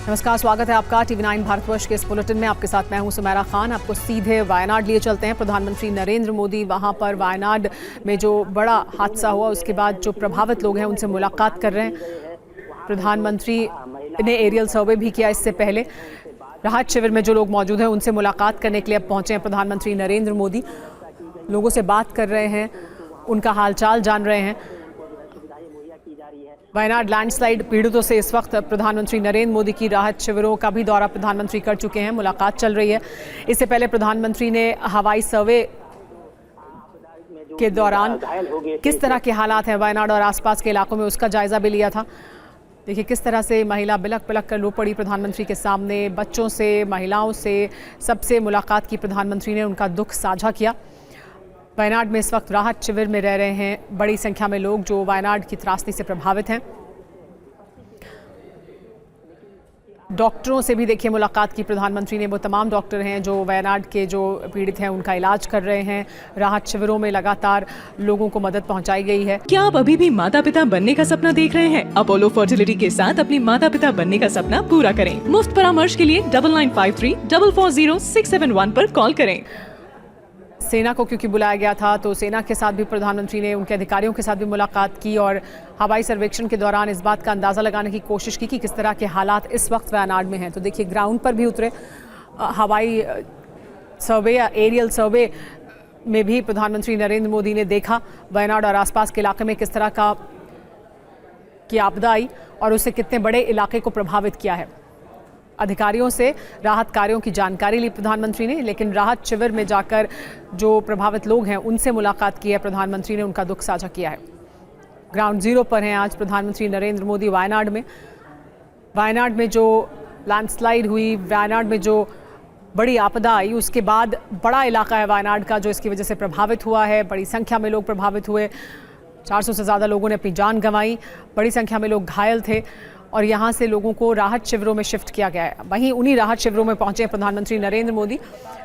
नमस्कार, स्वागत है आपका TV9 भारतवर्ष के इस बुलेटिन में। आपके साथ मैं हूं सुमेरा खान। आपको सीधे वायनाड लिए चलते हैं। प्रधानमंत्री नरेंद्र मोदी वहां पर वायनाड में जो बड़ा हादसा हुआ उसके बाद जो प्रभावित लोग हैं उनसे मुलाकात कर रहे हैं। प्रधानमंत्री ने एरियल सर्वे भी किया। इससे पहले राहत शिविर में जो लोग मौजूद हैं उनसे मुलाकात करने के लिए अब पहुंचे हैं प्रधानमंत्री नरेंद्र मोदी। लोगों से बात कर रहे हैं, उनका हालचाल जान रहे हैं। वायनाड लैंडस्लाइड पीड़ितों से इस वक्त प्रधानमंत्री नरेंद्र मोदी की राहत शिविरों का भी दौरा प्रधानमंत्री कर चुके हैं। मुलाकात चल रही है। इससे पहले प्रधानमंत्री ने हवाई सर्वे के दौरान किस तरह के हालात हैं वायनाड और आसपास के इलाकों में उसका जायजा भी लिया था। देखिए किस तरह से महिला बिलख बिलख कर रो पड़ी प्रधानमंत्री के सामने। बच्चों से, महिलाओं से, सबसे मुलाकात की प्रधानमंत्री ने, उनका दुख साझा किया। वायनाड में इस वक्त राहत शिविर में रह रहे हैं बड़ी संख्या में लोग जो वायनाड की त्रासदी से प्रभावित हैं। डॉक्टरों से भी देखिए मुलाकात की प्रधानमंत्री ने। वो तमाम डॉक्टर हैं जो वायनाड के जो पीड़ित हैं उनका इलाज कर रहे हैं। राहत शिविरों में लगातार लोगों को मदद पहुंचाई गई है। क्या आप अभी भी माता पिता बनने का सपना देख रहे हैं? अपोलो फर्टिलिटी के साथ अपनी माता पिता बनने का सपना पूरा करें। मुफ्त परामर्श के लिए 9953440671 पर कॉल करें। सेना को क्योंकि बुलाया गया था तो सेना के साथ भी प्रधानमंत्री ने, उनके अधिकारियों के साथ भी मुलाकात की और हवाई सर्वेक्षण के दौरान इस बात का अंदाज़ा लगाने की कोशिश की कि किस तरह के हालात इस वक्त वायनाड में हैं। तो देखिए ग्राउंड पर भी उतरे। हवाई सर्वे या एरियल सर्वे में भी प्रधानमंत्री नरेंद्र मोदी ने देखा वायनाड और आसपास के इलाके में किस तरह की आपदा आई और उससे कितने बड़े इलाके को प्रभावित किया है। अधिकारियों से राहत कार्यों की जानकारी ली प्रधानमंत्री ने, लेकिन राहत शिविर में जाकर जो प्रभावित लोग हैं उनसे मुलाकात की है प्रधानमंत्री ने, उनका दुख साझा किया है। ग्राउंड जीरो पर हैं आज प्रधानमंत्री नरेंद्र मोदी वायनाड में। वायनाड में जो लैंडस्लाइड हुई, वायनाड में जो बड़ी आपदा आई, उसके बाद बड़ा इलाका है वायनाड का जो इसकी वजह से प्रभावित हुआ है। बड़ी संख्या में लोग प्रभावित हुए। 400 से ज़्यादा लोगों ने अपनी जान गंवाई। बड़ी संख्या में लोग घायल थे और यहाँ से लोगों को राहत शिविरों में शिफ्ट किया गया है। वहीं उन्हीं राहत शिविरों में पहुंचे प्रधानमंत्री नरेंद्र मोदी।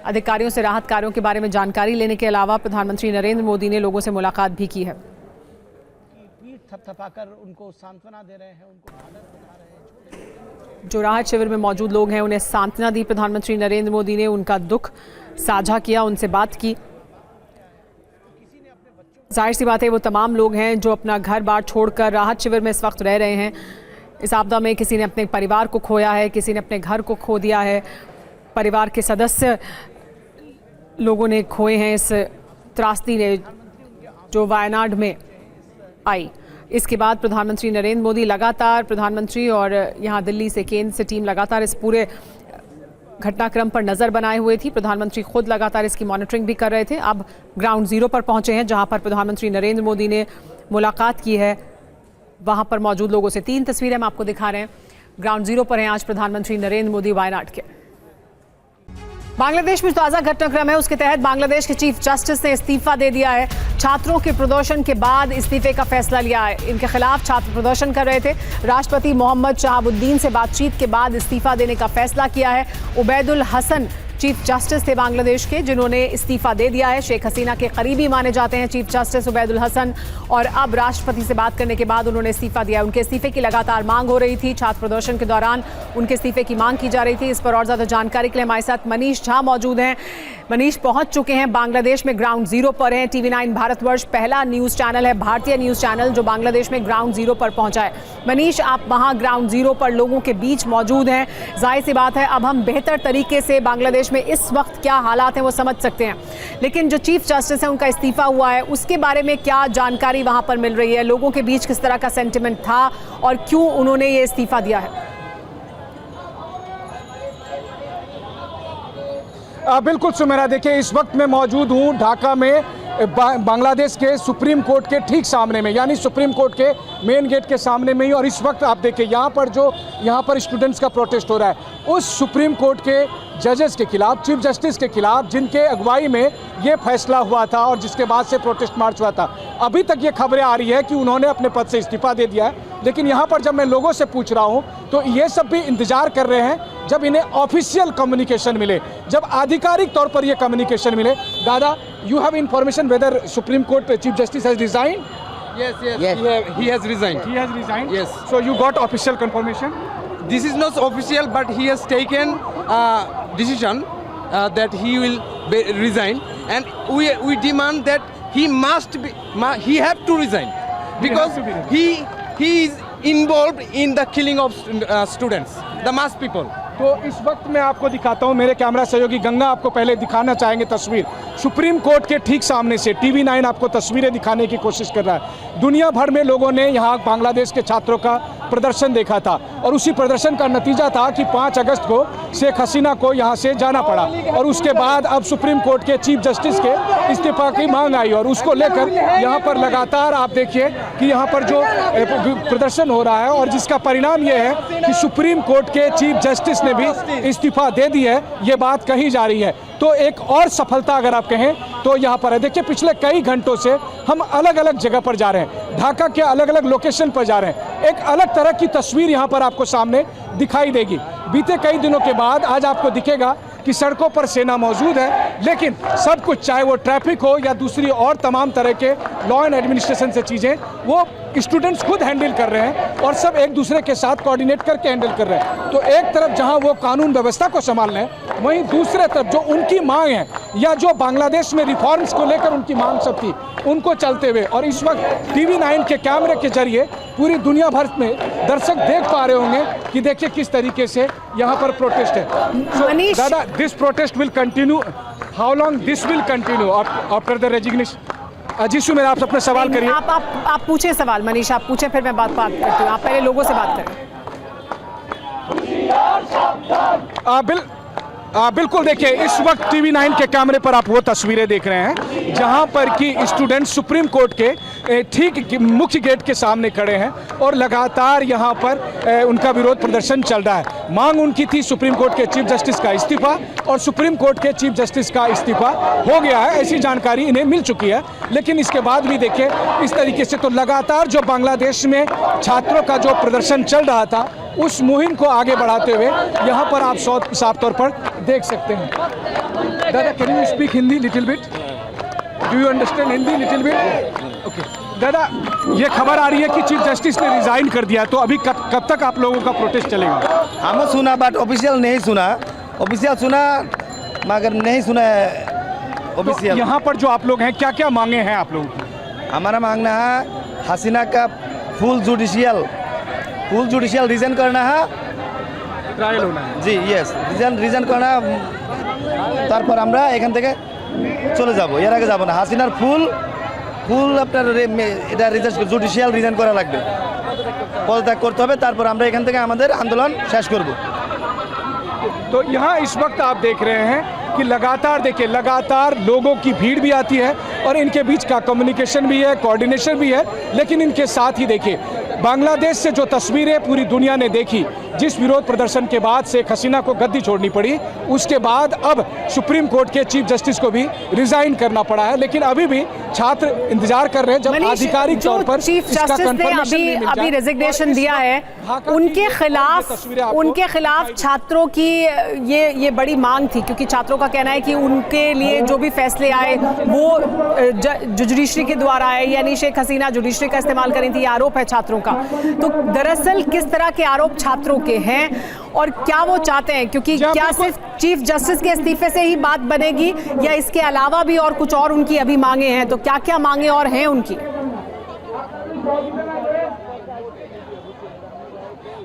अधिकारियों से राहत कार्यों के बारे में जानकारी लेने के अलावा प्रधानमंत्री नरेंद्र मोदी ने लोगों से मुलाकात भी की है। पीठ थपथपाकर उनको सांत्वना दे रहे हैं, उनको आदर बता रहे हैं। जो राहत शिविर में मौजूद लोग हैं उन्हें सांत्वना दी प्रधानमंत्री नरेंद्र मोदी ने, उनका दुख साझा किया, उनसे बात की। जाहिर सी बात है वो तमाम लोग हैं जो अपना घर बार छोड़कर राहत शिविर में इस वक्त रह रहे हैं। इस आपदा में किसी ने अपने परिवार को खोया है, किसी ने अपने घर को खो दिया है, परिवार के सदस्य लोगों ने खोए हैं इस त्रासदी ने जो वायनाड में आई। इसके बाद प्रधानमंत्री नरेंद्र मोदी लगातार, प्रधानमंत्री और यहाँ दिल्ली से केंद्र से टीम लगातार इस पूरे घटनाक्रम पर नज़र बनाए हुए थी। प्रधानमंत्री खुद लगातार इसकी मॉनिटरिंग भी कर रहे थे। अब ग्राउंड जीरो पर पहुंचे हैं जहां पर प्रधानमंत्री नरेंद्र मोदी ने मुलाकात की है वहां पर मौजूद लोगों से। 3 तस्वीरें हम आपको दिखा रहे हैं। ग्राउंड जीरो पर हैं आज प्रधानमंत्री नरेंद्र मोदी वायनाड के। बांग्लादेश में ताज़ा घटनाक्रम है, उसके तहत बांग्लादेश के चीफ जस्टिस ने इस्तीफा दे दिया है। छात्रों के प्रदर्शन के बाद इस्तीफे का फैसला लिया है। इनके खिलाफ छात्र प्रदर्शन कर रहे थे। राष्ट्रपति मोहम्मद शहाबुद्दीन से बातचीत के बाद इस्तीफा देने का फैसला किया है। उबैदुल हसन चीफ जस्टिस थे बांग्लादेश के जिन्होंने इस्तीफा दे दिया है। शेख हसीना के करीबी माने जाते हैं चीफ जस्टिस उबैदुल हसन और अब राष्ट्रपति से बात करने के बाद उन्होंने इस्तीफा दिया। उनके इस्तीफे की लगातार मांग हो रही थी। छात्र प्रदर्शन के दौरान उनके इस्तीफे की मांग की जा रही थी। इस पर और ज्यादा जानकारी के लिए हमारे साथ मनीष झा मौजूद हैं। मनीष पहुंच चुके हैं बांग्लादेश में, ग्राउंड जीरो पर हैं। TV9 भारतवर्ष पहला न्यूज चैनल है, भारतीय न्यूज चैनल जो बांग्लादेश में ग्राउंड जीरो पर पहुंचा है। मनीष, आप वहां ग्राउंड जीरो पर लोगों के बीच मौजूद हैं। जाहिर सी बात है अब हम बेहतर तरीके से बांग्लादेश में इस वक्त क्या हालात हैं वो समझ सकते हैं, लेकिन जो चीफ जस्टिस है उनका इस्तीफा हुआ है उसके बारे में क्या जानकारी वहां पर मिल रही है? लोगों के बीच किस तरह का सेंटिमेंट था और क्यों उन्होंने ये इस्तीफा दिया है? बिल्कुल सुमेरा, देखिए इस वक्त मैं मौजूद हूँ ढाका में बांग्लादेश के सुप्रीम कोर्ट के ठीक सामने में, यानी सुप्रीम कोर्ट के मेन गेट के सामने में ही। और इस वक्त आप देखिए यहाँ पर स्टूडेंट्स का प्रोटेस्ट हो रहा है उस सुप्रीम कोर्ट के जजेस के खिलाफ, चीफ जस्टिस के खिलाफ जिनके अगुवाई में ये फैसला हुआ था और जिसके बाद से प्रोटेस्ट मार्च हुआ था। अभी तक ये खबरें आ रही है कि उन्होंने अपने पद से इस्तीफा दे दिया है, लेकिन यहाँ पर जब मैं लोगों से पूछ रहा हूँ तो ये सब भी इंतजार कर रहे हैं जब इन्हें ऑफिशियल कम्युनिकेशन मिले, जब आधिकारिक तौर पर ये कम्युनिकेशन मिले। दादा, you have information whether supreme court chief justice has resigned? Yes. He has resigned. He has resigned? Yes. So you got official confirmation? this is not official, but he has taken a decision that he will resign, and we demand that he he have to resign because he is involved in the killing of students, the mass people. तो इस वक्त मैं आपको दिखाता हूं, मेरे camera सहयोगी गंगा आपको पहले दिखाना चाहेंगे तस्वीर। सुप्रीम कोर्ट के ठीक सामने से TV9 आपको तस्वीरें दिखाने की कोशिश कर रहा है। दुनिया भर में लोगों ने यहाँ बांग्लादेश के छात्रों का प्रदर्शन देखा था और उसी प्रदर्शन का नतीजा था कि 5 अगस्त को शेख हसीना को यहाँ से जाना पड़ा और उसके बाद अब सुप्रीम कोर्ट के चीफ जस्टिस के इस्तीफा की मांग आई और उसको लेकर यहाँ पर लगातार आप देखिए कि यहाँ पर जो प्रदर्शन हो रहा है और जिसका परिणाम ये है कि सुप्रीम कोर्ट के चीफ जस्टिस ने भी इस्तीफा दे दी है, ये बात कही जा रही है। तो एक और सफलता अगर आप कहें तो यहाँ पर है। देखिए पिछले कई घंटों से हम अलग अलग जगह पर जा रहे हैं, ढाका के अलग अलग लोकेशन पर जा रहे हैं। एक अलग तरह की तस्वीर यहाँ पर आपको सामने दिखाई देगी। बीते कई दिनों के बाद आज आपको दिखेगा कि सड़कों पर सेना मौजूद है, लेकिन सब कुछ चाहे वो ट्रैफिक हो या दूसरी और तमाम तरह के लॉ एंड एडमिनिस्ट्रेशन से चीज़ें वो स्टूडेंट्स खुद हैंडल कर रहे हैं और सब एक दूसरे के साथ कोऑर्डिनेट करके हैंडल कर रहे हैं। तो एक तरफ जहां वो कानून व्यवस्था को संभाल रहे हैं, वहीं दूसरे तरफ जो उनकी मांग है या जो बांग्लादेश में रिफॉर्म्स को लेकर उनकी मांग सब थी, उनको चलते हुए और इस वक्त TV9 के कैमरे के जरिए पूरी दुनिया भर में दर्शक देख पा रहे होंगे कि देखिए किस तरीके से यहाँ पर प्रोटेस्ट है। मनीष, दादा, this protest will continue, how long this will continue after the resignation? Jishu मेरा आप अपना सवाल करिए। आप पूछे सवाल मनीष, आप पूछे फिर मैं बात करती हूँ। आप पहले लोगों से बात करें। बिल्कुल देखिए इस वक्त TV9 के कैमरे पर आप वो तस्वीरें देख रहे हैं जहां पर कि स्टूडेंट सुप्रीम कोर्ट के ठीक मुख्य गेट के सामने खड़े हैं और लगातार यहां पर उनका विरोध प्रदर्शन चल रहा है। मांग उनकी थी सुप्रीम कोर्ट के चीफ जस्टिस का इस्तीफा और सुप्रीम कोर्ट के चीफ जस्टिस का इस्तीफा हो गया है, ऐसी जानकारी इन्हें मिल चुकी है। लेकिन इसके बाद भी देखिए इस तरीके से तो लगातार जो बांग्लादेश में छात्रों का जो प्रदर्शन चल रहा था उस मुहिम को आगे बढ़ाते हुए यहाँ पर आप साफ तौर पर देख सकते हैं। दादा, can you speak Hindi little bit? Do you understand Hindi little bit? Okay दादा, ये खबर आ रही है कि चीफ जस्टिस ने रिजाइन कर दिया, तो अभी कब तक आप लोगों का प्रोटेस्ट चलेगा? हमने सुना बट ऑफिशियल नहीं सुना, ऑफिशियल सुना मगर नहीं सुना है ऑफिशियल। यहाँ पर जो आप लोग हैं क्या क्या मांगे हैं आप लोगों की? हमारा मांगना है हसीना का फुल जुडिशियल रिजाइन करना है, ट्रायल होना है জি ইয়েস রিজাইন করা তারপর আমরা এখান থেকে চলে যাব, এর আগে যাব না। হাসিনার ফুল আপনার এটা জুডিশিয়াল রিজাইন করা লাগবে, পদত্যাগ করতে হবে, তারপর আমরা এখান থেকে আমাদের আন্দোলন শেষ করব। तो यहाँ इस वक्त आप देख रहे हैं कि लगातार देखिए लगातार लोगों की भीड़ भी आती है और इनके बीच का कम्युनिकेशन भी है, कोऑर्डिनेशन भी है। लेकिन इनके साथ ही देखिए बांग्लादेश से जो तस्वीरें पूरी दुनिया ने देखी, जिस विरोध प्रदर्शन के बाद शेख हसीना को गद्दी छोड़नी पड़ी, उसके बाद अब सुप्रीम कोर्ट के चीफ जस्टिस को भी रिजाइन करना पड़ा है। लेकिन अभी भी छात्र इंतजार कर रहे हैं जब आधिकारिक तौर पर चीफ जस्टिस ने अभी रेजिग्नेशन दिया है, उनके खिलाफ छात्रों की ये बड़ी मांग थी, क्योंकि छात्रों का कहना है कि उनके लिए जो भी फैसले आए वो जुडिशरी के द्वारा आए, यानी शेख हसीना जुडिशरी का इस्तेमाल करी थी, आरोप है छात्रों का। तो दरअसल किस तरह के आरोप छात्रों के हैं और क्या वो चाहते हैं, क्योंकि क्या सिर्फ चीफ जस्टिस के इस्तीफे से ही बात बनेगी या इसके अलावा भी और कुछ और उनकी अभी मांगे हैं? तो क्या क्या मांगे और हैं उनकी?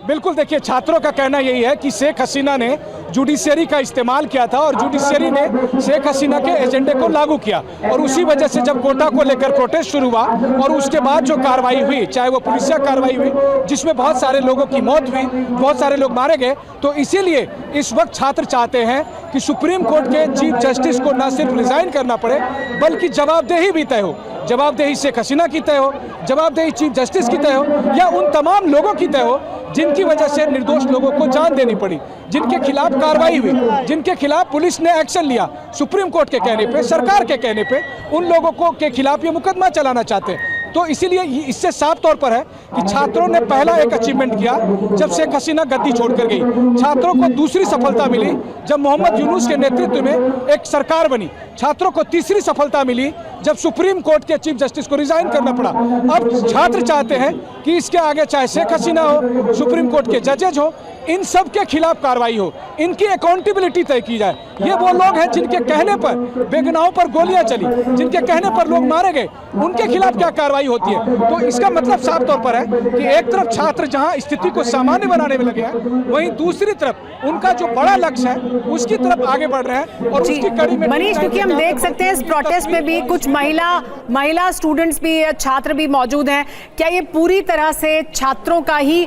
बिल्कुल देखिए छात्रों का कहना यही है कि शेख हसीना ने जुडिशरी का इस्तेमाल किया था और जुडिशरी ने शेख हसीना के एजेंडे को लागू किया और उसी वजह से जब कोटा को लेकर प्रोटेस्ट शुरू हुआ और उसके बाद जो कार्रवाई हुई, चाहे वो पुलिसिया कार्रवाई हुई जिसमें बहुत सारे लोगों की मौत हुई, बहुत सारे लोग मारे गए, तो इसीलिए इस वक्त छात्र चाहते हैं कि सुप्रीम कोर्ट के चीफ जस्टिस को न सिर्फ रिजाइन करना पड़े बल्कि जवाबदेही भी तय हो। जवाबदेही शेख हसीना की तय हो, जवाबदेही चीफ जस्टिस की तय हो या उन तमाम लोगों की तय हो जिनकी वजह से निर्दोष लोगों को जान देनी पड़ी, जिनके खिलाफ कार्रवाई हुई, जिनके खिलाफ पुलिस ने एक्शन लिया सुप्रीम कोर्ट के कहने पे, सरकार के कहने पे, उन लोगों को के खिलाफ ये मुकदमा चलाना चाहते हैं। तो इसीलिए इससे साफ तौर पर है कि छात्रों ने पहला एक अचीवमेंट किया जब शेख हसीना गद्दी छोड़कर गई। छात्रों को दूसरी सफलता मिली जब मोहम्मद यूनुस के नेतृत्व में एक सरकार बनी। छात्रों को तीसरी सफलता मिली जब सुप्रीम कोर्ट के चीफ जस्टिस को रिजाइन करना पड़ा। अब छात्र चाहते हैं कि इसके आगे चाहे शेख हसीना हो, सुप्रीम कोर्ट के जजेज हो, इन सब के खिलाफ कार्रवाई हो, इनकी अकाउंटेबिलिटी तय की जाए। ये वो लोग हैं जिनके कहने पर बेगुनाहों पर गोलियां चली, जिनके कहने पर लोग मारे गए, उनके खिलाफ क्या कार्रवाई होती है। तो इसका मतलब साफ तौर पर है कि एक तरफ छात्र जहां स्थिति को सामान्य बनाने में लगे हैं, वहीं दूसरी तरफ उनका जो बड़ा लक्ष्य है उसकी तरफ आगे बढ़ रहे हैं। और उसकी कड़ी में मनीष, क्योंकि हम देख सकते हैं इस प्रोटेस्ट में भी कुछ महिला स्टूडेंट्स भी, छात्र भी मौजूद हैं। क्या ये पूरी तरह से छात्रों का ही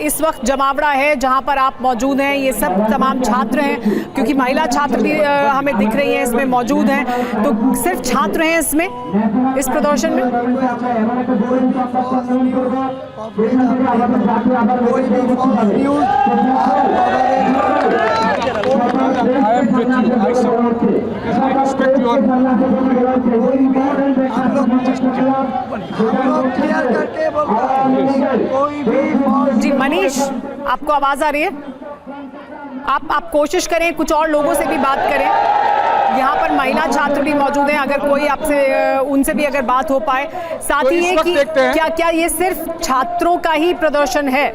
इस वक्त जमावड़ा है जहां पर आप मौजूद हैं? ये सब तमाम छात्र हैं, क्योंकि महिला छात्र भी हमें दिख रही हैं इसमें मौजूद हैं। तो सिर्फ छात्र हैं इसमें, इस प्रदर्शन में? जी मनीष, आपको आवाज आ रही है? आप कोशिश करें, कुछ और लोगों से भी बात करें। यहाँ पर महिला छात्र भी मौजूद हैं, अगर कोई आपसे उनसे भी अगर बात हो पाए। साथ ही ये कि क्या ये सिर्फ छात्रों का ही प्रदर्शन है?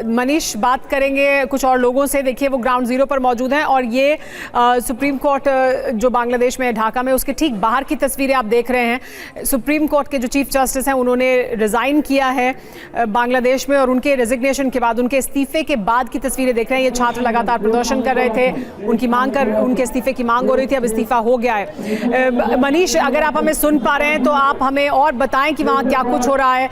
मनीष, बात करेंगे कुछ और लोगों से। देखिए, वो ग्राउंड जीरो पर मौजूद हैं और ये सुप्रीम कोर्ट जो बांग्लादेश में ढाका में, उसके ठीक बाहर की तस्वीरें आप देख रहे हैं। सुप्रीम कोर्ट के जो चीफ जस्टिस हैं उन्होंने रिज़ाइन किया है बांग्लादेश में, और उनके रेजिग्नेशन के बाद, उनके इस्तीफे के बाद की तस्वीरें देख रहे हैं। ये छात्र लगातार प्रदर्शन कर रहे थे, उनके इस्तीफे की मांग हो रही थी, अब इस्तीफा हो गया है। मनीष, अगर आप हमें सुन पा रहे हैं तो आप हमें और बताएं कि वहाँ क्या कुछ हो रहा है।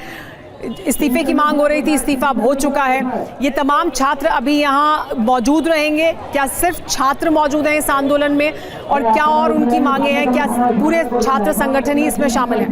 इस्तीफे की मांग हो रही थी, इस्तीफा अब हो चुका है। ये तमाम छात्र अभी यहाँ मौजूद रहेंगे? क्या सिर्फ छात्र मौजूद हैं इस आंदोलन में, और क्या और उनकी मांगे हैं? क्या पूरे छात्र संगठन ही इसमें शामिल है?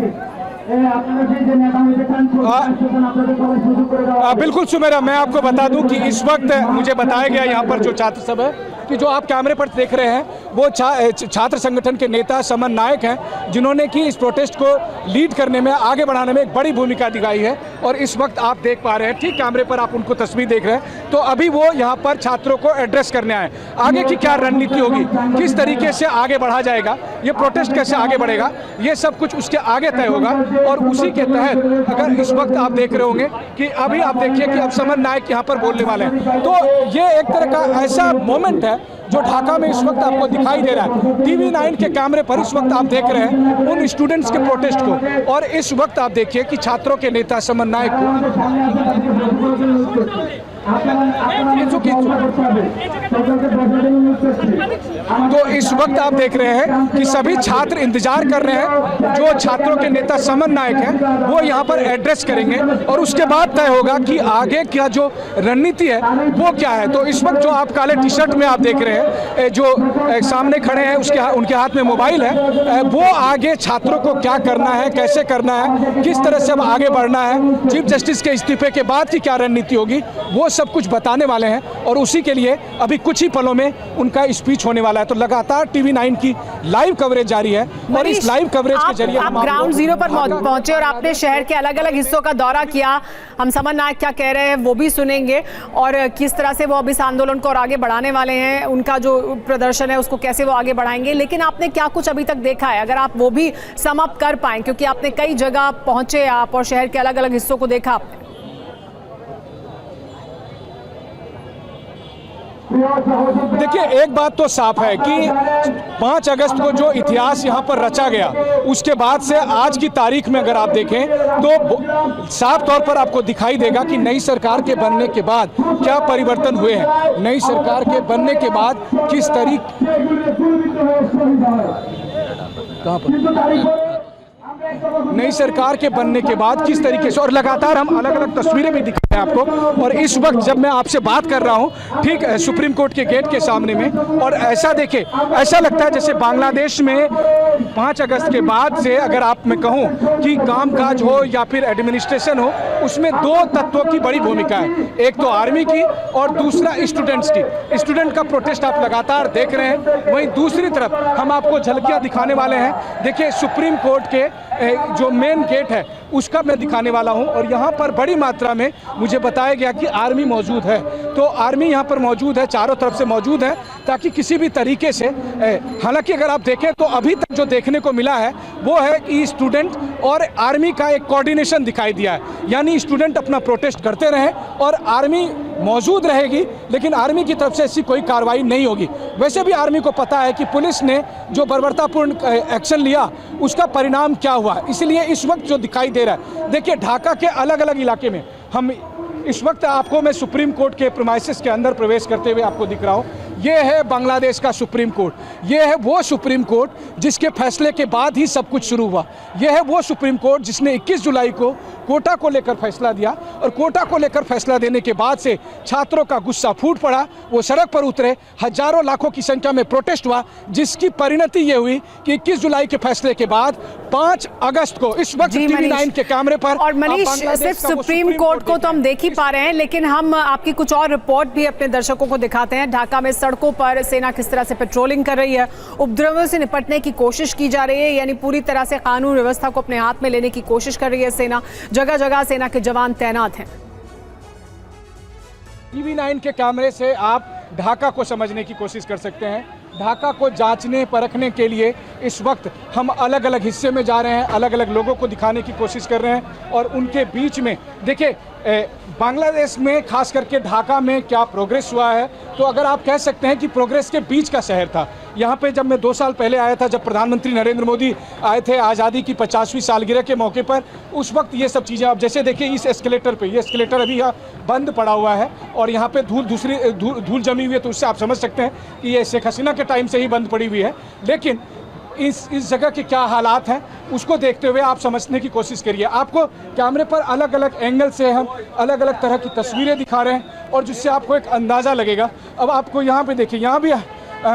बिल्कुल सुमेरा, मैं आपको बता दूं कि इस वक्त मुझे बताया गया यहाँ पर जो छात्र सब है कि जो आप कैमरे पर देख रहे हैं वो छात्र संगठन के नेता समन नायक हैं, जिन्होंने कि इस प्रोटेस्ट को लीड करने में, आगे बढ़ाने में एक बड़ी भूमिका दिखाई है। और इस वक्त आप देख पा रहे हैं, ठीक कैमरे पर आप उनको तस्वीर देख रहे हैं, तो अभी वो यहाँ पर छात्रों को एड्रेस करने आए। आगे की क्या रणनीति होगी, किस तरीके से आगे बढ़ा जाएगा, ये प्रोटेस्ट कैसे आगे बढ़ेगा, ये सब कुछ उसके आगे तय होगा। और उसी के तहत अगर इस वक्त आप देख रहे होंगे कि अभी आप देखिए कि अब समन नायक यहाँ पर बोलने वाले हैं, तो ये एक तरह का ऐसा मोमेंट है जो ढाका में इस वक्त आपको दिखाई दे रहा है। TV9 के कैमरे पर इस वक्त आप देख रहे हैं उन स्टूडेंट्स के प्रोटेस्ट को, और इस वक्त आप देखिए कि छात्रों के नेता समन नायक को तो इस वक्त आप देख रहे हैं कि सभी छात्र इंतजार कर रहे हैं। जो छात्रों के नेता समन नायक हैं वो यहाँ पर एड्रेस करेंगे और उसके बाद तय होगा कि आगे क्या जो रणनीति है वो क्या है। तो इस वक्त जो आप काले टी शर्ट में आप देख रहे हैं, जो सामने खड़े हैं उनके हाथ में मोबाइल है, वो आगे छात्रों को क्या करना है, कैसे करना है, किस तरह से अब आगे बढ़ना है, चीफ जस्टिस के इस्तीफे के बाद की क्या रणनीति होगी, वो सब कुछ बताने वाले हैं। और उसी के लिए अभी कुछ ही पलों में उनका स्पीच होने वाला है। तो लगातार TV9 की लाइव कवरेज जारी है और इस लाइव कवरेज के जरिए आप ग्राउंड जीरो पर पहुंचे और आपने शहर के अलग अलग हिस्सों का दौरा किया। हम समन नायक क्या कह रहे हैं वो भी सुनेंगे और किस तरह से वो अब इस आंदोलन को और आगे बढ़ाने वाले हैं, उनका जो प्रदर्शन है उसको कैसे वो आगे बढ़ाएंगे। लेकिन आपने क्या कुछ अभी तक देखा है, अगर आप वो भी सम अप कर पाएं, क्योंकि आपने कई जगह पहुंचे आप और शहर के अलग अलग हिस्सों को देखा आपने। देखिए, एक बात तो साफ है कि 5 अगस्त को जो इतिहास यहाँ पर रचा गया, उसके बाद से आज की तारीख में अगर आप देखें तो साफ तौर पर आपको दिखाई देगा कि नई सरकार के बनने के बाद क्या परिवर्तन हुए हैं। नई सरकार के बनने के बाद किस तरीके नई सरकार के बनने के बाद किस तरीके से, और लगातार हम अलग अलग तस्वीरें भी दिखा आपको। और इस वक्त जब मैं आपसे बात कर रहा हूं ठीक सुप्रीम कोर्ट के गेट के सामने में, और ऐसा देखिए, ऐसा लगता है जैसे बांग्लादेश में 5 अगस्त के बाद से अगर आप मैं कहूं कि कामकाज हो या फिर एडमिनिस्ट्रेशन हो, उसमें 2 तत्वों की बड़ी भूमिका है। एक तो आर्मी की और दूसरा स्टूडेंट्स की। स्टूडेंट का प्रोटेस्ट आप लगातार देख रहे हैं, वहीं दूसरी तरफ हम आपको झलकियां दिखाने वाले हैं। देखिए सुप्रीम कोर्ट के जो मेन गेट है उसका मैं दिखाने वाला हूं, और यहां पर बड़ी मात्रा में मुझे बताया गया कि आर्मी मौजूद है। तो आर्मी यहां पर मौजूद है, चारों तरफ से मौजूद है, ताकि किसी भी तरीके से हालांकि अगर आप देखें तो अभी तक जो देखने को मिला है वो है कि स्टूडेंट और आर्मी का एक कोऑर्डिनेशन दिखाई दिया है, यानी स्टूडेंट अपना प्रोटेस्ट करते रहें और आर्मी मौजूद रहेगी, लेकिन आर्मी की तरफ से ऐसी कोई कार्रवाई नहीं होगी। वैसे भी आर्मी को पता है कि पुलिस ने जो बर्बरतापूर्ण एक्शन लिया उसका परिणाम क्या हुआ, इसलिए इस वक्त जो दिखाई दे रहा है, देखिए ढाका के अलग अलग इलाके में हम इस वक्त आपको मैं सुप्रीम कोर्ट के प्रीमाइसेस के अंदर प्रवेश करते हुए आपको दिख रहा हूँ। ये है बांग्लादेश का सुप्रीम कोर्ट, ये है वो सुप्रीम कोर्ट जिसके फैसले के बाद ही सब कुछ शुरू हुआ। ये है वो सुप्रीम कोर्ट जिसने 21 जुलाई को कोटा को लेकर फैसला दिया, और कोटा को लेकर फैसला देने के बाद से छात्रों का गुस्सा फूट पड़ा, वो सड़क पर उतरे, हजारों लाखों की संख्या में प्रोटेस्ट हुआ, जिसकी परिणति ये हुई कि 21 जुलाई के फैसले के बाद 5 अगस्त को इस वक्त TV9 के कैमरे पर। और मनीष, सिर्फ सुप्रीम कोर्ट को तो हम देख ही पा रहे हैं, लेकिन हम आपकी कुछ और रिपोर्ट भी अपने दर्शकों को दिखाते हैं। ढाका में सड़कों पर सेना किस तरह से पेट्रोलिंग कर रही है, उपद्रवियों से निपटने की कोशिश की जा रही है, यानी पूरी तरह से कानून व्यवस्था को अपने हाथ में लेने की कोशिश कर रही है सेना। जगह जगह सेना के जवान तैनात हैं। TV9 के कैमरे से आप ढाका को समझने की कोशिश कर सकते हैं। ढाका को जांचने परखने के लिए इस वक्त हम अलग अलग हिस्से में जा रहे हैं, अलग अलग लोगों को दिखाने की कोशिश कर रहे हैं, और उनके बीच में देखिए बांग्लादेश में खास करके ढाका में क्या प्रोग्रेस हुआ है, तो अगर आप कह सकते हैं कि प्रोग्रेस के बीच का शहर था। यहाँ पे जब मैं 2 साल पहले आया था, जब प्रधानमंत्री नरेंद्र मोदी आए थे आज़ादी की 50वीं सालगिरह के मौके पर, उस वक्त ये सब चीज़ें, अब जैसे देखिए इस एस्केलेटर पे, ये एस्केलेटर अभी यहाँ बंद पड़ा हुआ है, और यहाँ पे धूल जमी हुई है, तो उससे आप समझ सकते हैं कि ये शेख हसीना के टाइम से ही बंद पड़ी हुई है। लेकिन इस जगह के क्या हालात हैं उसको देखते हुए आप समझने की कोशिश करिए। आपको कैमरे पर अलग अलग एंगल से हम अलग अलग तरह की तस्वीरें दिखा रहे हैं, और जिससे आपको एक अंदाज़ा लगेगा। अब आपको यहाँ पे देखिए, यहाँ भी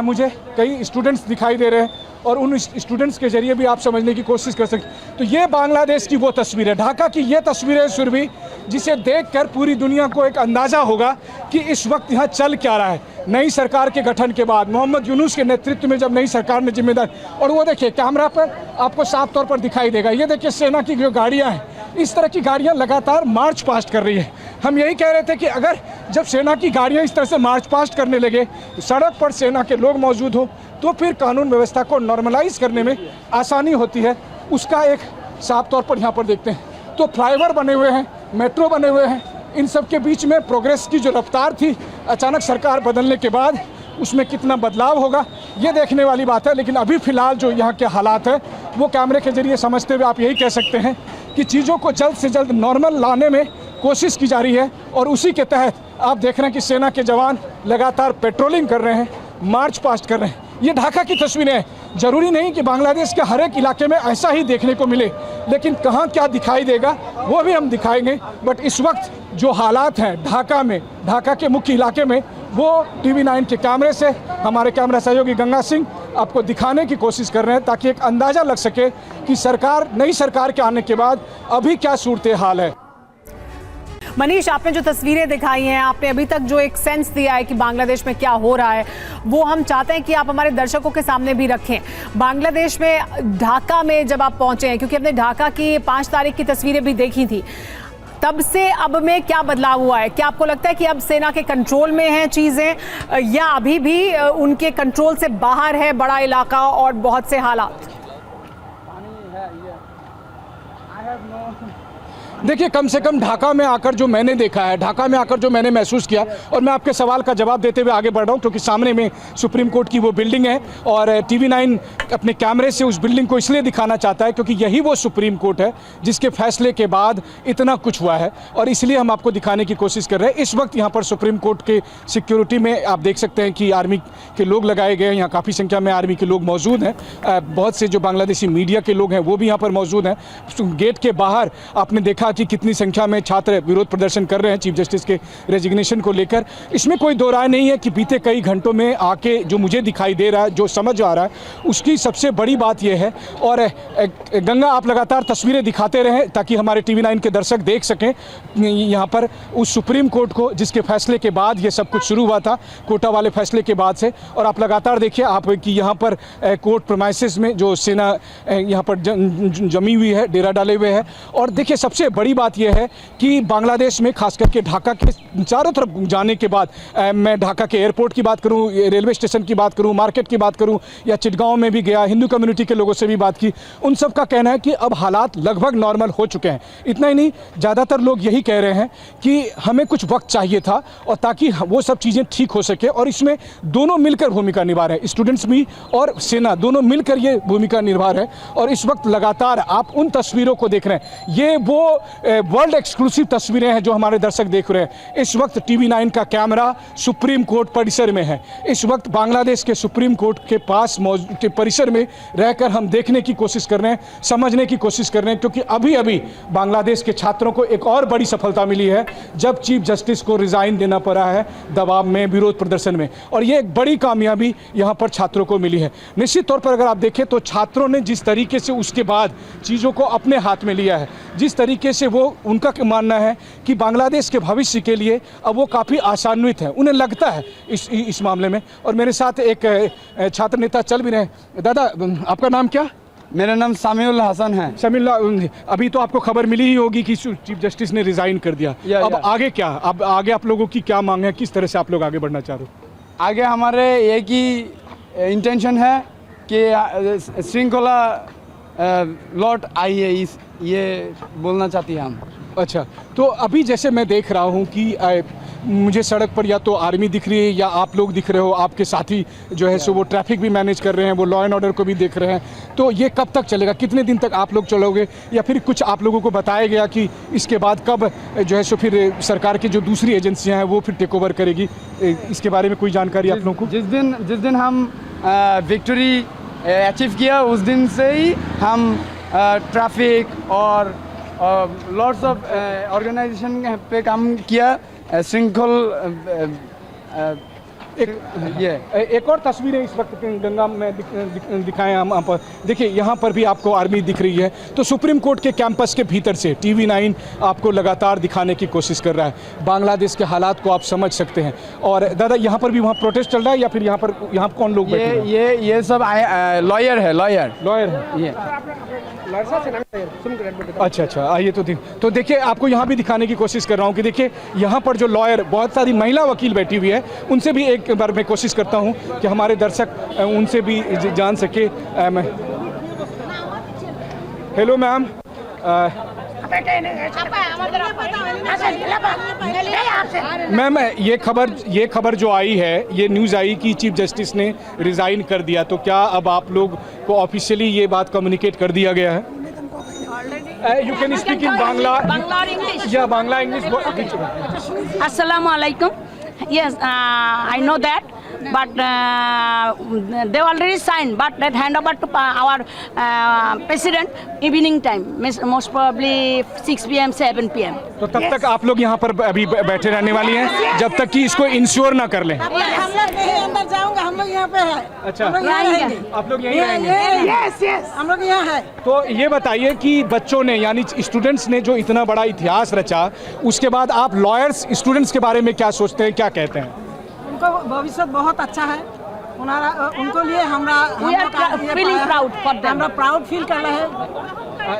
मुझे कई स्टूडेंट्स दिखाई दे रहे हैं, और उन स्टूडेंट्स के जरिए भी आप समझने की कोशिश कर सकते हैं। तो ये बांग्लादेश की वो तस्वीर है, ढाका की ये तस्वीर है सुरभि, जिसे देखकर पूरी दुनिया को एक अंदाज़ा होगा कि इस वक्त यहाँ चल क्या रहा है। नई सरकार के गठन के बाद मोहम्मद यूनुस के नेतृत्व में जब नई सरकार ने जिम्मेदार, और वो देखिए कैमरा पर आपको साफ तौर पर दिखाई देगा, ये देखिए सेना की जो गाड़ियाँ हैं, इस तरह की गाड़ियाँ लगातार मार्च पास्ट कर रही है। हम यही कह रहे थे कि अगर जब सेना की गाड़ियाँ इस तरह से मार्च पास्ट करने लगे, सड़क पर सेना के लोग मौजूद हो, तो फिर कानून व्यवस्था को नॉर्मलाइज करने में आसानी होती है। उसका एक साफ तौर पर यहाँ पर देखते हैं, तो फ्लाईओवर बने हुए हैं, मेट्रो बने हुए हैं, इन सब के बीच में प्रोग्रेस की जो रफ्तार थी अचानक सरकार बदलने के बाद उसमें कितना बदलाव होगा ये देखने वाली बात है। लेकिन अभी फ़िलहाल जो यहाँ के हालात हैं वो कैमरे के जरिए समझते हुए आप यही कह सकते हैं कि चीज़ों को जल्द से जल्द नॉर्मल लाने में कोशिश की जा रही है, और उसी के तहत आप देख रहे हैं कि सेना के जवान लगातार पेट्रोलिंग कर रहे हैं, मार्च पास्ट कर रहे हैं। ये ढाका की तस्वीरें हैं। ज़रूरी नहीं कि बांग्लादेश के हर एक इलाके में ऐसा ही देखने को मिले, लेकिन कहाँ क्या दिखाई देगा वो भी हम दिखाएंगे। बट इस वक्त जो हालात हैं ढाका में, ढाका के मुख्य इलाके में, वो TV9 के कैमरे से हमारे कैमरा सहयोगी गंगा सिंह आपको दिखाने की कोशिश कर रहे हैं, ताकि एक अंदाज़ा लग सके कि सरकार, नई सरकार के आने के बाद अभी क्या सूरत हाल है। मनीष, आपने जो तस्वीरें दिखाई हैं, आपने अभी तक जो एक सेंस दिया है कि बांग्लादेश में क्या हो रहा है, वो हम चाहते हैं कि आप हमारे दर्शकों के सामने भी रखें। बांग्लादेश में ढाका में जब आप पहुंचे हैं, क्योंकि हमने ढाका की 5 तारीख की तस्वीरें भी देखी थी, तब से अब में क्या बदलाव हुआ है? क्या आपको लगता है कि अब सेना के कंट्रोल में हैं चीज़ें, या अभी भी उनके कंट्रोल से बाहर है बड़ा इलाका और बहुत से हालात? देखिए, कम से कम ढाका में आकर जो मैंने देखा है, ढाका में आकर जो मैंने महसूस किया, और मैं आपके सवाल का जवाब देते हुए आगे बढ़ रहा हूँ, क्योंकि सामने में सुप्रीम कोर्ट की वो बिल्डिंग है, और TV9 अपने कैमरे से उस बिल्डिंग को इसलिए दिखाना चाहता है क्योंकि यही वो सुप्रीम कोर्ट है जिसके फैसले के बाद इतना कुछ हुआ है, और इसलिए हम आपको दिखाने की कोशिश कर रहे हैं। इस वक्त यहाँ पर सुप्रीम कोर्ट के सिक्योरिटी में आप देख सकते हैं कि आर्मी के लोग लगाए गए हैं, यहाँ काफ़ी संख्या में आर्मी के लोग मौजूद हैं, बहुत से जो बांग्लादेशी मीडिया के लोग हैं वो भी यहाँ पर मौजूद हैं। गेट के बाहर आपने देखा देखा कि कितनी संख्या में छात्र विरोध प्रदर्शन कर रहे हैं चीफ जस्टिस के रेजिग्नेशन को लेकर। इसमें कोई दो राय नहीं है कि बीते कई घंटों में आके जो मुझे दिखाई दे रहा है, जो समझ आ रहा है, उसकी सबसे बड़ी बात यह है, और गंगा आप लगातार तस्वीरें दिखाते रहें ताकि हमारे TV9 के दर्शक देख सकें यहाँ पर उस सुप्रीम कोर्ट को जिसके फैसले के बाद ये सब कुछ शुरू हुआ था, कोटा वाले फैसले के बाद से। और आप लगातार देखिए आप कि यहाँ पर कोर्ट प्रीमाइसेस में जो सेना यहाँ पर जमी हुई है, डेरा डाले हुए है। और देखिए सबसे बड़ी बात यह है कि बांग्लादेश में खास करके ढाका के चारों तरफ जाने के बाद, मैं ढाका के एयरपोर्ट की बात करूँ, रेलवे स्टेशन की बात करूँ, मार्केट की बात करूँ, या चिटगांव में भी गया, हिंदू कम्युनिटी के लोगों से भी बात की, उन सब का कहना है कि अब हालात लगभग नॉर्मल हो चुके हैं। इतना ही नहीं, ज़्यादातर लोग यही कह रहे हैं कि हमें कुछ वक्त चाहिए था और ताकि वो सब चीज़ें ठीक हो सके, और इसमें दोनों मिलकर भूमिका निभा रहे हैं, स्टूडेंट्स भी और सेना दोनों मिलकर ये भूमिका निभा रहे हैं। और इस वक्त लगातार आप उन तस्वीरों को देख रहे हैं, ये वो वर्ल्ड एक्सक्लूसिव तस्वीरें हैं जो हमारे दर्शक देख रहे हैं। इस वक्त TV9 का कैमरा सुप्रीम कोर्ट परिसर में है। इस वक्त बांग्लादेश के सुप्रीम कोर्ट के पास के परिसर में रहकर हम देखने की कोशिश कर रहे हैं, समझने की कोशिश कर रहे हैं, क्योंकि अभी अभी बांग्लादेश के छात्रों को एक और बड़ी सफलता मिली है जब चीफ जस्टिस को रिजाइन देना पड़ा है दबाव में, विरोध प्रदर्शन में, और ये एक बड़ी कामयाबी यहाँ पर छात्रों को मिली है। निश्चित तौर पर अगर आप देखें तो छात्रों ने जिस तरीके से उसके बाद चीज़ों को अपने हाथ में लिया है, जिस तरीके से वो, उनका मानना है कि बांग्लादेश के भविष्य के लिए अब वो काफ़ी आशान्वित है, उन्हें लगता है इस मामले में। और मेरे साथ एक छात्र नेता चल भी रहे हैं। दादा, आपका नाम क्या? मेरा नाम सामिउल हसन है। शमील, अभी तो आपको खबर मिली ही होगी कि चीफ जस्टिस ने रिजाइन कर दिया। अब आगे क्या, अब आगे आप लोगों की क्या मांग है, किस तरह से आप लोग आगे बढ़ना चाह रहे हो? आगे हमारे एक ही इंटेंशन है कि श्रृंखला लौट आई है, ये बोलना चाहती है हम। अच्छा, तो अभी जैसे मैं देख रहा हूँ कि मुझे सड़क पर या तो आर्मी दिख रही है या आप लोग दिख रहे हो, आपके साथी जो है सो वो ट्रैफिक भी मैनेज कर रहे हैं, वो लॉ एंड ऑर्डर को भी देख रहे हैं। तो ये कब तक चलेगा, कितने दिन तक आप लोग चलोगे, या फिर कुछ आप लोगों को बताया गया कि इसके बाद कब जो है सो फिर सरकार की जो दूसरी एजेंसियाँ हैं वो फिर टेक ओवर करेगी, इसके बारे में कोई जानकारी आप लोगों को? जिस दिन हम विक्ट्री अचीव किया उस दिन से ही हम ट्रैफिक और लॉट्स ऑफ ऑर्गेनाइजेशन पे काम किया। श्रृंखल एक और तस्वीरें इस वक्त गंगा में दिखाएं हम पर। देखिए यहाँ पर भी आपको आर्मी दिख रही है। तो सुप्रीम कोर्ट के कैंपस के भीतर से TV9 आपको लगातार दिखाने की कोशिश कर रहा है। बांग्लादेश के हालात को आप समझ सकते हैं। और दादा, यहाँ पर भी वहाँ प्रोटेस्ट चल रहा है या फिर यहाँ कौन लोग बैठे हैं? ये सब लॉयर है, लॉयर है ये। अच्छा, आइए तो देखिए, आपको यहाँ भी दिखाने की कोशिश कर रहा हूँ कि देखिए यहाँ पर जो लॉयर, बहुत सारी महिला वकील बैठी हुई है, उनसे भी एक बार मैं कोशिश करता हूँ कि हमारे दर्शक उनसे भी जान सके। हेलो मैम, मैम ये खबर जो आई है, ये न्यूज़ आई कि चीफ जस्टिस ने रिज़ाइन कर दिया, तो क्या अब आप लोग को ऑफिशियली ये बात कम्युनिकेट कर दिया गया है? You can speak in Bangla or English. Yeah, Bangla, English. Assalamu alaikum. Yes, I know that, but they already signed, but that hand over to our president evening time, most probably 6 p.m. 7 p.m. तो तब तक आप लोग यहाँ पर अभी बैठे रहने वाली हैं जब तक कि इसको इंश्योर ना कर लें। हम लोग नहीं अंदर जाऊंगा, हम लोग यहाँ पे है। अच्छा, आप लोग यहीं रहेंगे? यस, हम लोग यहाँ है। तो ये बताइए कि बच्चों ने, यानी स्टूडेंट्स ने जो इतना बड़ा इतिहास रचा, उसके बाद आप लॉयर्स स्टूडेंट्स के बारे में क्या सोचते हैं, क्या कहते हैं? उनको भविष्य बहुत अच्छा है, उनको लिए हम प्राउड फील कर रहे हैं।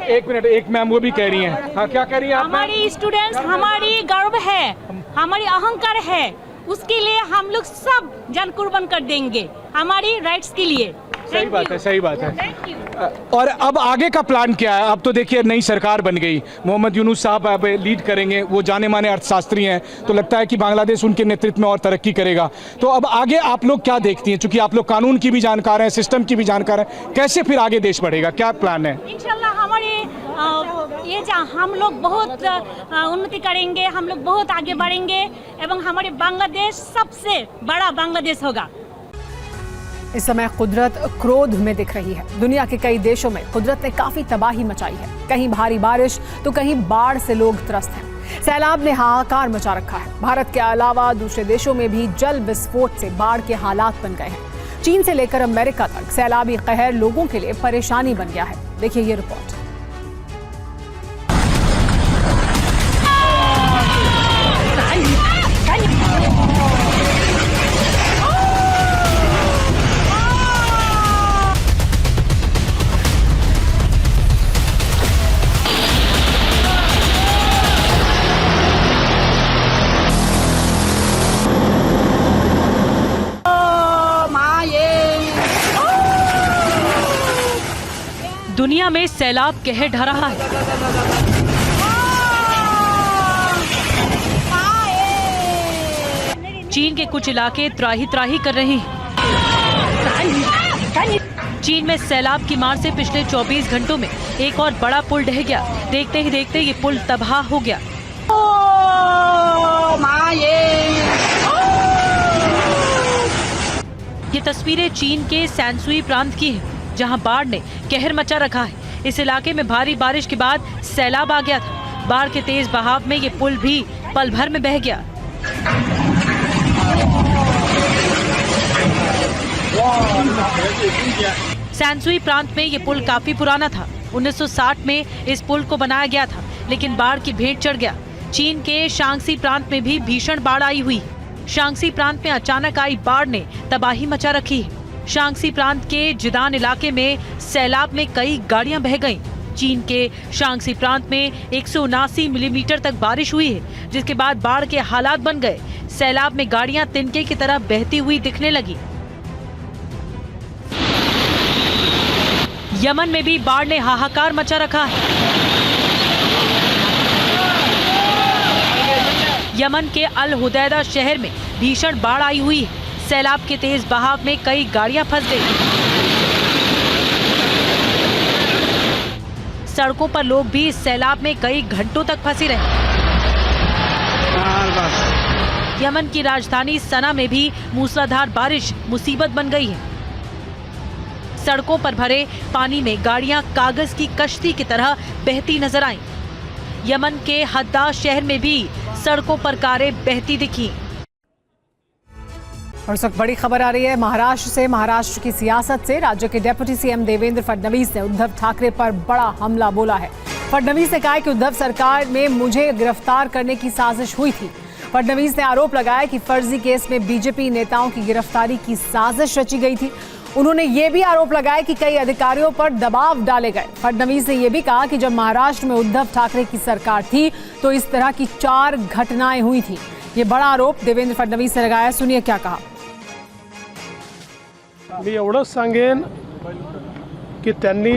एक मिनट, एक मैम वो भी कह रही हैं। हाँ, क्या कह रही हैं आप? हमारी स्टूडेंट्स हमारी गर्व है, हमारी अहंकार है, उसके लिए हम लोग सब जान कुर्बान कर देंगे हमारी राइट्स के लिए। सही बात है, सही बात है। और अब आगे का प्लान क्या है? अब तो देखिए नई सरकार बन गई, मोहम्मद यूनुस साहब अब लीड करेंगे, वो जाने माने अर्थशास्त्री हैं, तो लगता है कि बांग्लादेश उनके नेतृत्व में और तरक्की करेगा। तो अब आगे आप लोग क्या देखती हैं, चूंकि आप लोग कानून की भी जानकार हैं, सिस्टम की भी जानकार हैं, कैसे फिर आगे देश बढ़ेगा, क्या प्लान है? इंशाल्लाह हमारे ये हम लोग बहुत उन्नति करेंगे, हम लोग बहुत आगे बढ़ेंगे एवं हमारे बांग्लादेश सबसे बड़ा बांग्लादेश होगा। इस समय कुदरत क्रोध में दिख रही है। दुनिया के कई देशों में कुदरत ने काफी तबाही मचाई है। कहीं भारी बारिश तो कहीं बाढ़ से लोग त्रस्त हैं। सैलाब ने हाहाकार मचा रखा है। भारत के अलावा दूसरे देशों में भी जल विस्फोट से बाढ़ के हालात बन गए हैं। चीन से लेकर अमेरिका तक सैलाबी कहर लोगों के लिए परेशानी बन गया है। देखिए ये रिपोर्ट। दुनिया में सैलाब कहर ढा रहा है। चीन के कुछ इलाके त्राही त्राही कर रहे हैं। चीन में सैलाब की मार से पिछले 24 घंटों में एक और बड़ा पुल ढह गया। देखते ही देखते ये पुल तबाह हो गया। ये तस्वीरें चीन के सैनसुई प्रांत की हैं, जहां बाढ़ ने कहर मचा रखा है। इस इलाके में भारी बारिश के बाद सैलाब आ गया था। बाढ़ के तेज बहाव में ये पुल भी पल भर में बह गया। सैनसुई प्रांत में ये पुल काफी पुराना था। 1960 में इस पुल को बनाया गया था, लेकिन बाढ़ की भेंट चढ़ गया। चीन के शांगसी प्रांत में भी भीषण बाढ़ आई हुई। शांगसी प्रांत में अचानक आई बाढ़ ने तबाही मचा रखी है। शांगसी प्रांत के जिदान इलाके में सैलाब में कई गाड़ियां बह गईं। चीन के शांगसी प्रांत में 179 मिलीमीटर तक बारिश हुई है, जिसके बाद बाढ़ के हालात बन गए। सैलाब में गाड़ियां तिनके की तरह बहती हुई दिखने लगी। यमन में भी बाढ़ ने हाहाकार मचा रखा है। यमन के अल हुदैदा शहर में भीषण बाढ़ आई हुई है। सैलाब के तेज बहाव में कई गाड़ियां फंस गई। सड़कों पर लोग भी इस सैलाब में कई घंटों तक फंसे रहे। यमन की राजधानी सना में भी मूसलाधार बारिश मुसीबत बन गई है। सड़कों पर भरे पानी में गाड़ियां कागज की कश्ती की तरह बहती नजर आईं। यमन के हद्दाद शहर में भी सड़कों पर कारें बहती दिखी। और इस वक्त बड़ी खबर आ रही है महाराष्ट्र से। महाराष्ट्र की सियासत से राज्य के डेप्यूटी सीएम देवेंद्र फडणवीस ने उद्धव ठाकरे पर बड़ा हमला बोला है। फडणवीस ने कहा कि उद्धव सरकार में मुझे गिरफ्तार करने की साजिश हुई थी। फडणवीस ने आरोप लगाया कि फर्जी केस में बीजेपी नेताओं की गिरफ्तारी की साजिश रची गई थी। उन्होंने ये भी आरोप लगाया कि कई अधिकारियों पर दबाव डाले गए। फडणवीस ने यह भी कहा कि जब महाराष्ट्र में उद्धव ठाकरे की सरकार थी तो इस तरह की 4 घटनाएं हुई थी। ये बड़ा आरोप देवेंद्र फडणवीस ने लगाया। सुनिए क्या कहा। मी एवढंच सांगेन की त्यांनी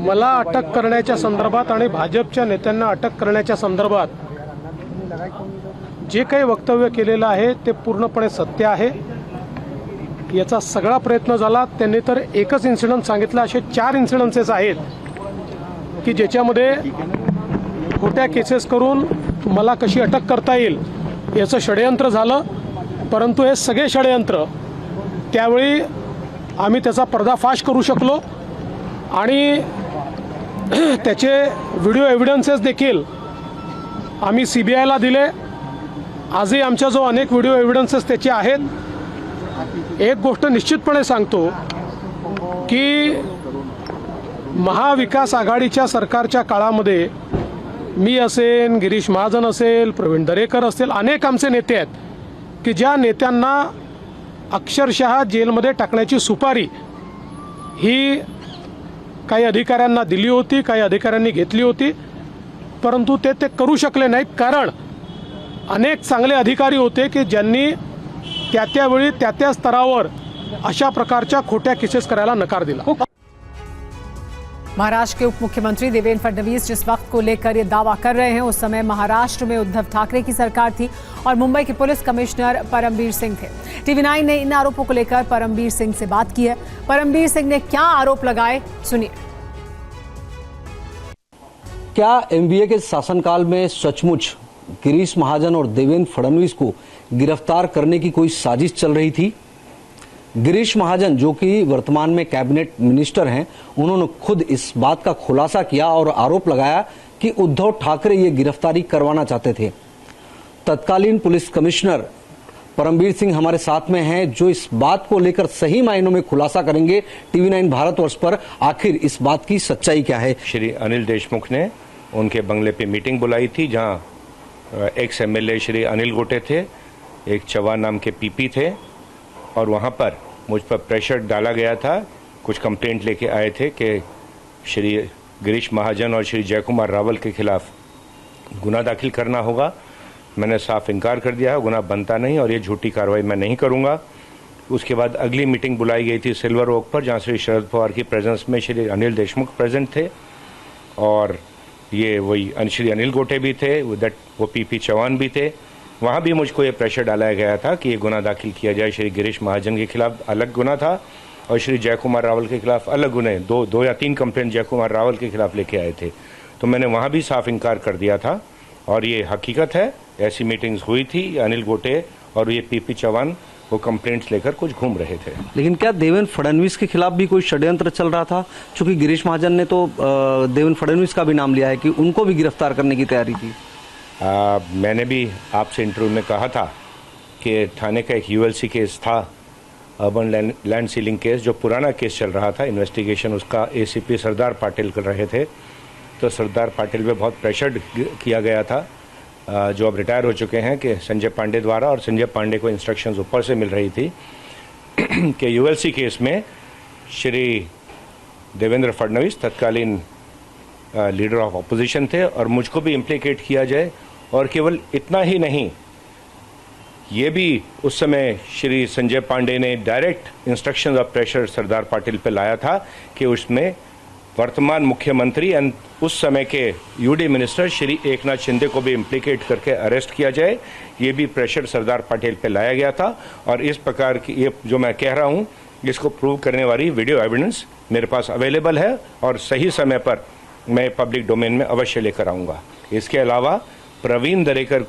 मला अटक करण्याच्या संदर्भात आणि भाजपच्या नेत्यांना अटक करण्याच्या संदर्भात जे काही वक्तव्य केलेलं आहे ते पूर्णपणे सत्य आहे। याचा सगळा प्रयत्न झाला। त्यांनी तर एकच इन्सिडेंट सांगितलं, असे 4 इन्सिडेंसेस आहेत की ज्याच्यामध्ये खोट्या केसेस करून मला कशी अटक करता येईल याचं षडयंत्र झालं। परंतु हे सगळे षडयंत्र त्यावेळी आम्ही त्याचा पर्दाफाश करू शकलो आणि त्याचे व्हिडिओ एव्हिडन्सेस देखील आम्ही सीबीआयला दिले। आजही आमच्याजवळ अनेक व्हिडिओ एव्हिडन्सेस त्याचे आहेत। एक गोष्ट निश्चितपणे सांगतो की महाविकास आघाडीच्या सरकारच्या काळामध्ये मी असेल, गिरीश महाजन असेल, प्रवीण दरेकर असेल, अनेक आमचे नेते आहेत की ज्या नेत्यांना अक्षरशः जेलमध्ये टाकण्याची सुपारी ही काही अधिकाऱ्यांना दिली होती, काही अधिकाऱ्यांनी घेतली होती, परंतु ते करू शकले नाहीत। कारण अनेक चांगले अधिकारी होते की ज्यांनी त्यावेळी त्या स्तरावर अशा प्रकारच्या खोट्या केसेस करायला नकार दिला। महाराष्ट्र के उप मुख्यमंत्री देवेंद्र फडणवीस जिस वक्त को लेकर ये दावा कर रहे हैं उस समय महाराष्ट्र में उद्धव ठाकरे की सरकार थी और मुंबई के पुलिस कमिश्नर परमबीर सिंह थे। TV9 ने इन आरोपों को लेकर परमबीर सिंह से बात की है। परमबीर सिंह ने क्या आरोप लगाए, सुनिए। क्या एमवीए के शासनकाल में सचमुच गिरीश महाजन और देवेंद्र फडणवीस को गिरफ्तार करने की कोई साजिश चल रही थी? गिरीश महाजन जो कि वर्तमान में कैबिनेट मिनिस्टर हैं, उन्होंने खुद इस बात का खुलासा किया और आरोप लगाया कि उद्धव ठाकरे ये गिरफ्तारी करवाना चाहते थे। तत्कालीन पुलिस कमिश्नर परमबीर सिंह हमारे साथ में हैं, जो इस बात को लेकर सही मायनों में खुलासा करेंगे TV9 भारतवर्ष पर आखिर इस बात की सच्चाई क्या है। श्री अनिल देशमुख ने उनके बंगले पे मीटिंग बुलाई थी, जहां एक्स MLA श्री अनिल गोटे थे, एक चौहान नाम के PP थे, और वहां पर मुझ पर प्रेशर डाला गया था। कुछ कंप्लेंट लेके आए थे कि श्री गिरीश महाजन और श्री जयकुमार रावल के खिलाफ गुना दाखिल करना होगा। मैंने साफ इनकार कर दिया है, गुना बनता नहीं और ये झूठी कार्रवाई मैं नहीं करूंगा। उसके बाद अगली मीटिंग बुलाई गई थी सिल्वर ओक पर, जहां श्री शरद पवार की प्रेजेंस में श्री अनिल देशमुख प्रेजेंट थे, और ये वही श्री अनिल गोटे भी थे, वो PP चौहान भी थे। वहाँ भी मुझको ये प्रेशर डाला गया था कि ये गुना दाखिल किया जाए। श्री गिरीश महाजन के खिलाफ अलग गुना था और श्री जयकुमार रावल के खिलाफ अलग गुने, दो या तीन कंप्लेंट जयकुमार रावल के खिलाफ लेके आए थे। तो मैंने वहाँ भी साफ इनकार कर दिया था, और ये हकीकत है, ऐसी मीटिंग्स हुई थी। अनिल गोटे और ये PP चौहान वो कंप्लेंट्स लेकर कुछ घूम रहे थे। लेकिन क्या देवेंद्र फडणवीस के खिलाफ भी कोई षड्यंत्र चल रहा था? चूंकि गिरीश महाजन ने तो देवेंद्र फडणवीस का भी नाम लिया है कि उनको भी गिरफ्तार करने की तैयारी थी। मैंने भी आपसे इंटरव्यू में कहा था कि थाने का एक ULC केस था, अर्बन लैंड सीलिंग केस, जो पुराना केस चल रहा था, इन्वेस्टिगेशन उसका ACP सरदार पाटिल कर रहे थे। तो सरदार पाटिल पे बहुत प्रेशर किया गया था, जो अब रिटायर हो चुके हैं, कि संजय पांडे द्वारा, और संजय पांडे को इंस्ट्रक्शंस ऊपर से मिल रही थी कि ULC केस में श्री देवेंद्र फडणवीस तत्कालीन लीडर ऑफ ऑपोजिशन थे और मुझको भी इम्प्लीकेट किया जाए। और केवल इतना ही नहीं, ये भी उस समय श्री संजय पांडे ने डायरेक्ट इंस्ट्रक्शंस ऑफ प्रेशर सरदार पाटिल पे लाया था कि उसमें वर्तमान मुख्यमंत्री एंड उस समय के UD मिनिस्टर श्री एकनाथ शिंदे को भी इम्प्लीकेट करके अरेस्ट किया जाए। ये भी प्रेशर सरदार पाटिल पे लाया गया था, और इस प्रकार की ये जो मैं कह रहा हूँ, इसको प्रूव करने वाली वीडियो एविडेंस मेरे पास अवेलेबल है, और सही समय पर मैं पब्लिक डोमेन में अवश्य लेकर आऊँगा। इसके अलावा प्रवीण दरेकर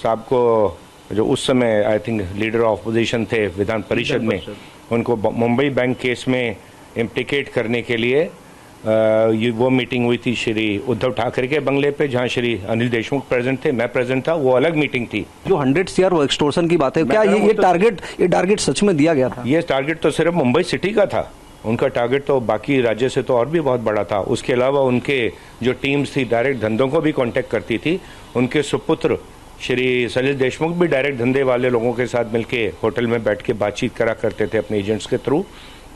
साहब को, जो उस समय I think leader of opposition थे विधान परिषद में, उनको मुंबई बैंक केस में इम्प्लीकेट करने के लिए वो मीटिंग हुई थी श्री उद्धव ठाकरे के बंगले पे, जहां श्री अनिल देशमुख प्रेजेंट थे, मैं प्रेजेंट था। वो अलग मीटिंग थी। जो 100 CR वो एक्सटॉर्शन की बात है, क्या ये टारगेट सच में दिया गया था? ये टारगेट तो सिर्फ मुंबई सिटी का था, उनका टारगेट तो बाकी राज्य से तो और भी बहुत बड़ा था। उसके अलावा उनके जो टीम्स थी डायरेक्ट धंधों को भी कांटेक्ट करती थी। उनके सुपुत्र श्री सलिल देशमुख भी डायरेक्ट धंधे वाले लोगों के साथ मिलके होटल में बैठ के बातचीत करा करते थे अपने एजेंट्स के थ्रू।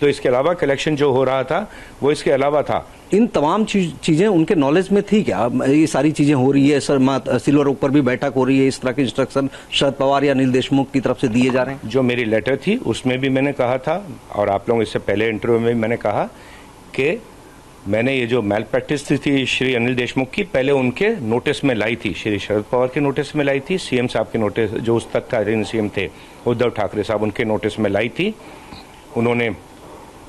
तो इसके अलावा कलेक्शन जो हो रहा था वो इसके अलावा था। इन तमाम चीजें उनके नॉलेज में थी क्या? ये सारी चीजें हो रही है, सर सिल्वर ओक पर भी बैठक हो रही है, इस तरह के इंस्ट्रक्शन शरद पवार या अनिल देशमुख की तरफ से दिए जा रहे हैं? जो मेरी लेटर थी उसमें भी मैंने कहा था, और आप लोग इससे पहले इंटरव्यू में भी मैंने कहा कि मैंने ये जो मैल प्रैक्टिस थी श्री अनिल देशमुख की, पहले उनके नोटिस में लाई थी, श्री शरद पवार के नोटिस में लाई थी, CM साहब के नोटिस, जो उस तत्कालीन CM थे उद्धव ठाकरे साहब, उनके नोटिस में लाई थी। उन्होंने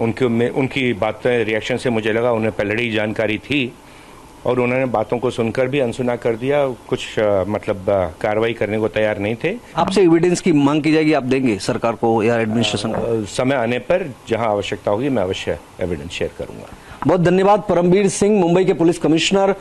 उनकी बातें रिएक्शन से मुझे लगा उन्हें पहले ही जानकारी थी, और उन्होंने बातों को सुनकर भी अनसुना कर दिया, कुछ मतलब कार्रवाई करने को तैयार नहीं थे। आपसे एविडेंस की मांग की जाएगी, आप देंगे सरकार को या एडमिनिस्ट्रेशन को? समय आने पर जहां आवश्यकता होगी मैं अवश्य एविडेंस शेयर करूंगा। बहुत धन्यवाद। परमबीर सिंह, मुंबई के पुलिस कमिश्नर।